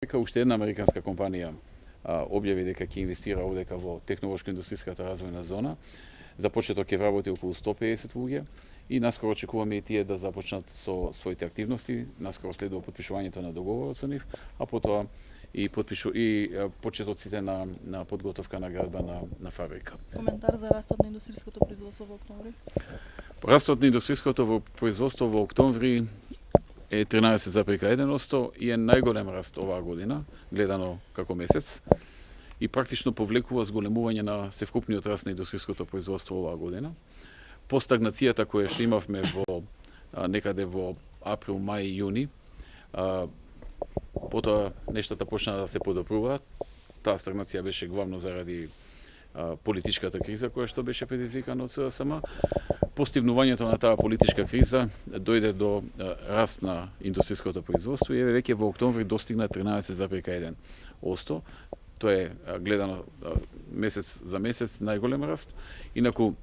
дека уште една американска компанија објави дека ќе инвестира овдека во технолошко-индустријската развојна зона. За почеток ќе вработи околу 150 луѓе и наскоро очекуваме и тие да започнат со своите активности. Наскоро следува потпишувањето на договорот со нив, а потоа и почетоците на подготовка на градба на фабрика. Коментар за растот на индустријското производство во октомври? Растот на индустријското производство во октомври е 13,1% и е најголем раст оваа година, гледано како месец, и практично повлекува зголемување на севкупниот раст на индустријското производство оваа година. По стагнацијата која што имавме некаде во април, мај и јуни, потоа нештата почнаа да се подобруваат. Таа стагнација беше главно заради политичката криза која што беше предизвикана од СДСМ. Постигнувањето на таа политичка криза дојде до раст на индустријското производство и веќе во октомври достигна 13,1%. Тоа е гледано месец за месец најголем раст. Инаку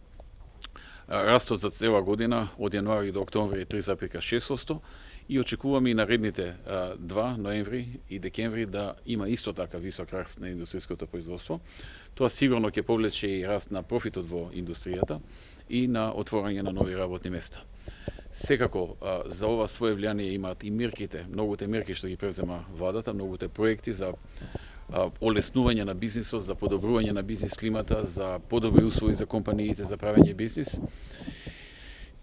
растот за цела година од јануари до октомври е 3,6% и очекуваме и наредните ноември и декември да има исто така висок раст на индустријското производство. Тоа сигурно ќе повлече и раст на профитот во индустријата и на отворање на нови работни места. Секако за ова свое влијание имаат и мерките, многуте мерки што ги презема владата, многуте проекти за олеснување на бизнисот, за подобрување на бизнис климата, за подобри услови за компаниите за правење бизнис.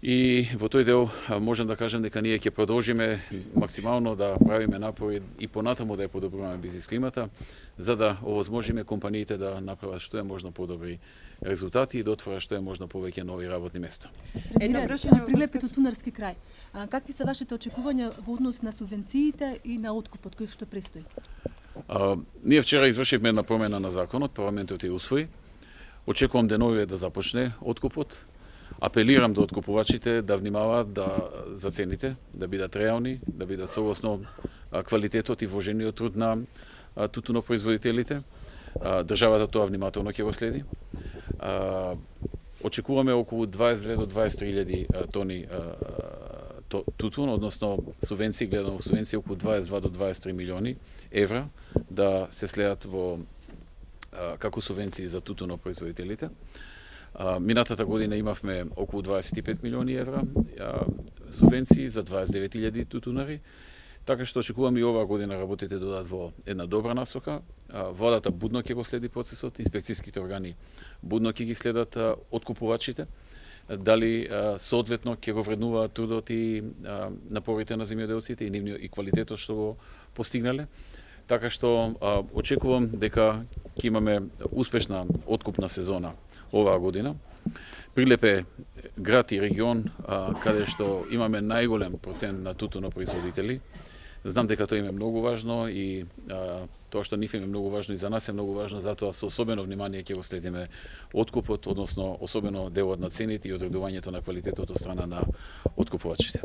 И во тој дел можам да кажам дека ние ќе продолжиме максимално да правиме напори и понатаму да ја подобруваме бизнис климата, за да овозможиме компаниите да направат што е можно подобри резултати и да отворат што е можно повеќе нови работни места. Едно прашање прилепи Тутунарски крај. Какви се вашите очекувања во однос на субвенциите и на откупот кој што престои? Ние вчера извршивме една промена на законот, парламентот ја усвои. Очекувам деновиве да започне откупот. Апелирам до откупувачите да внимаваат за цените, да бидат реални, да бидат согласно квалитетот и вложениот труд на тутунопроизводителите. Државата тоа внимателно ќе го следи. Очекуваме околу 22 до 23.000 тони тутун, односно субвенции, гледано во субвенции околу 22 до 23 милиони евра да се следат во како субвенции за тутунопроизводителите. Минатата година имавме околу 25 милиони евра субвенции за 29.000 тутунари, така што очекувам и оваа година работите додат во една добра насока. Владата будно ќе го следи процесот, инспекцијските органи будно ќе ги следат откупувачите, дали соодветно ќе го вреднуваат трудот и напорите на земјоделците и квалитетот што го постигнале. Така што очекувам дека ќе имаме успешна откупна сезона оваа година. Прилеп е град и регион каде што имаме најголем процент на тутунопроизводители. Знам дека тоа им е многу важно и тоа што нив им е многу важно и за нас е многу важно, затоа со особено внимание ќе го следиме откупот, односно особено делот на цените и одредувањето на квалитетот од страна на откупувачите.